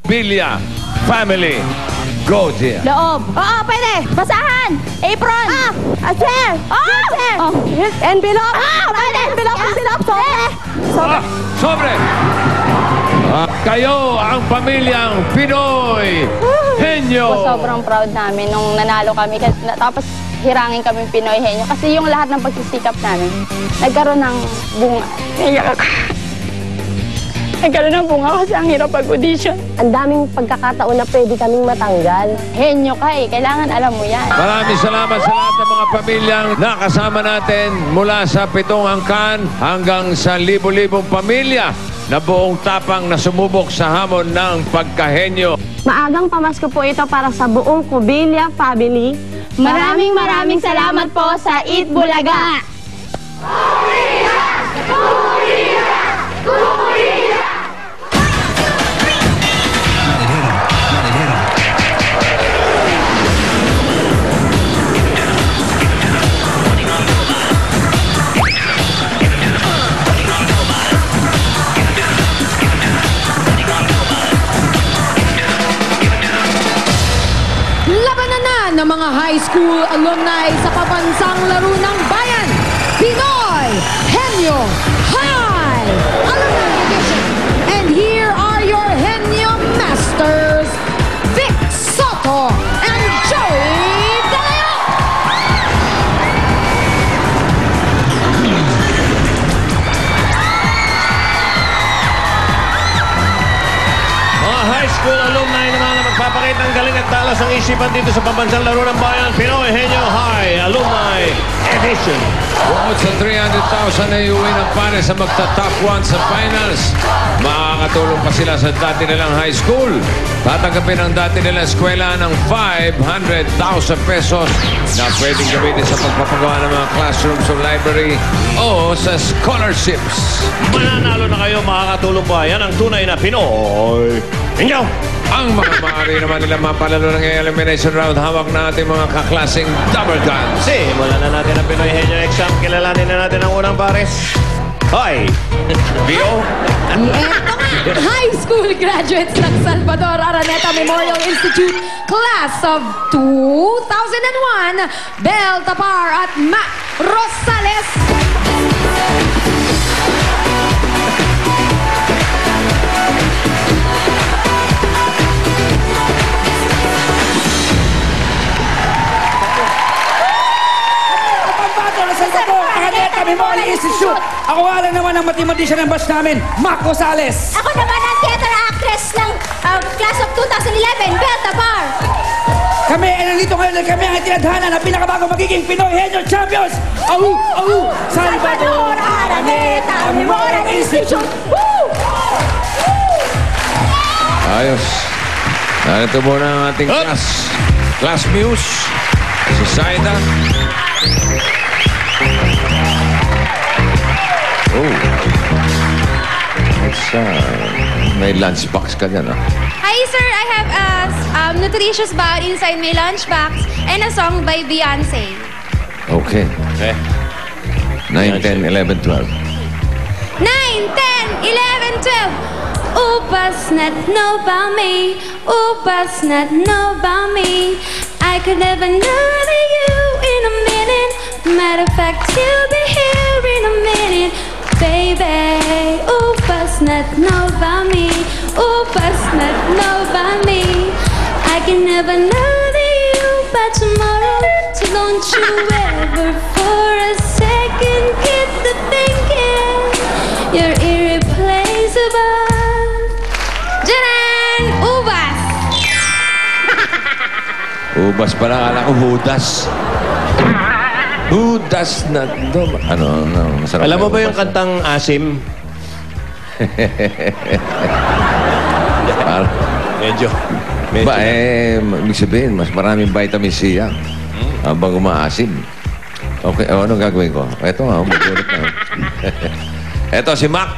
Villa family. Go, Gia. Loob. Oo, pwede. Basahan. Apron. Chair. Oh. Envelope. Pwede. Envelope. Sobre. Sobre. Kayo ang pamilyang Pinoy Henyo. Sobrang proud namin nung nanalo kami. Tapos hirangin kami Pinoy Henyo. Kasi yung lahat ng pagsisikap namin, nagkaroon ng bunga. Nagkaroon ng bunga kasi ang hirap pag-audition. Ang daming pagkakataon na pwede kaming matanggal. Henyo ka eh. Kailangan alam mo yan. Maraming salamat sa lahat ng mga pamilyang nakasama natin mula sa 7 angkan hanggang sa libo-libong pamilya na buong tapang na sumubok sa hamon ng pagkahenyo. Maagang pamasko po ito para sa buong Cubilla family. Maraming salamat po sa Eat Bulaga! Labanan ng mga high school alumni sa pabansang laro ng bayan, Pinoy Henyo High Alumni Edition. And here are your Henyo Masters, Vic Soto and Joey De Leon. Mga high school alumni naman na magpapakita ng galing at talas ng isipan dito sa pambansang laro ng bayan, Pinoy Henyo High Alumni Edition. Bukod sa 300,000 na iuwi ng pare sa magta-top 1 sa finals, makakatulong pa sila sa dati nilang high school. Tatanggapin ang dati nilang eskwela ng 500,000 pesos na pwedeng gamitin sa pagpapagawa ng mga classrooms o library o sa scholarships. Mananalo na kayo, makakatulong pa. Yan ang tunay na Pinoy Henyo. Ang mga maaari naman nila mapalalo ng elimination round, hawak na ating mga kaklaseng double guns. Simulan na natin ang Pinoy Henyo exam. Kilalanin na natin ang unang pares. Hoy! Bio? Ito nga, high school graduates ng Salvador Araneta Memorial Institute, class of 2001, Bel Tapar at Matt Rosales. Memorial Institute. Ako nga lang naman ang mathematician ng batch namin, Mac Rosales. Ako naman ang theater actress ng class of 2011, Bel Tapar. Kami ay nandito ngayon dahil kami ang itinadhana na pinakabago magiging Pinoy Henyo Champions. Salvador Araneta Memorial Institute. Woo! Ayos. Narito muna ang ating class muse, si Saida. Oh. May lunchbox ka dyan, Hi, sir. I have a nutritious bowl inside my lunchbox and a song by Beyonce. Okay. 9, 10, 11, 12. 9, 10, 11, 12. Oopas not know about me. Oopas not know about me. I could never know you in a minute. Matter of fact, you'll be here in a minute. Baby, oopas not know about me. Oopas not know about me. I can never know you by tomorrow. So don't you ever for a second get to thinking you're irreplaceable. Janan! Ubas! Ubas pala, kala ko hudas. Hudas na do. Ano, masarap. Alam mo ba yung kantang Asim? Medyo. Ba, ibig sabihin, mas maraming vitamin C yan. Habang umaasim. Okay, anong gagawin ko? Ito nga, magulit na. Ito si Mac.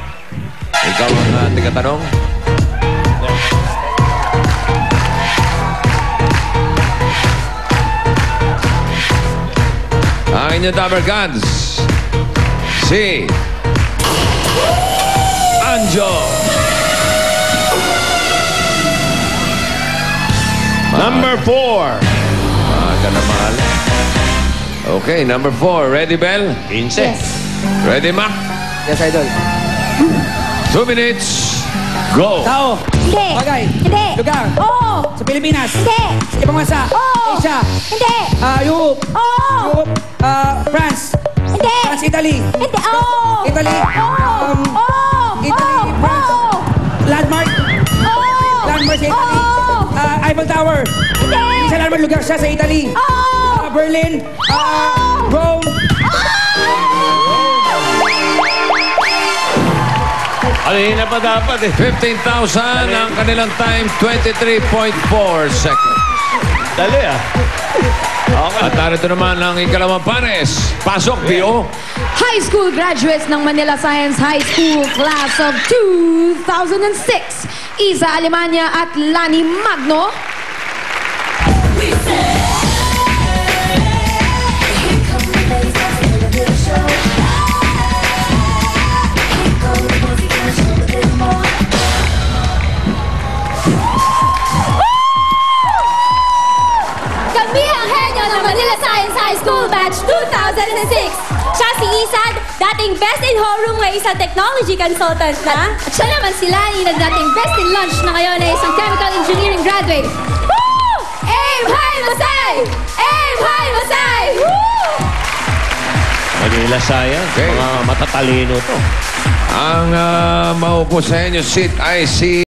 Ikaw ang ating katanong. Ang inyong Dabber Guns, si Anjo. Number 4. Maaga na mahal. Okay, number 4. Ready, Bell? 15. Ready, Mac? Yes, Idol. 2 minutes. Go! Tao. Hindi. Bagay. Hindi. Lugar. Oo. Sa Pilipinas. Hindi. Sa ibang bansa. Oo. Asia. Hindi. Europe. Oo. Europe. France. Hindi. France, Italy. Hindi. Oo. Italy. Oo. Italy, France. Landmark. Oo. Landmark sa Italy. Eiffel Tower. Hindi. Isa landmark lugar siya sa Italy. Oo. Berlin. Rome. Alina pa dapat eh. 15,000 ang kanilang time, 23.4 seconds. Dali ah. Okay. At narito naman ang ikalawang pares. Pasok, Pio. High school graduates ng Manila Science High School Class of 2006. Isa Alemania at Lani Magno. Kami ang henyo ng Manila Science High School Batch 2006. Siya si Isad, dating best in homeroom ngayon isang technology consultant na. At siya naman si Lani na dating best in lunch na ngayon ay isang chemical engineering graduate. Woo! Aim high, Masay! Aim high, Masay! Woo! Manila Science. Okay. Mga matatalino to. Ang maupo sa inyo seat ay si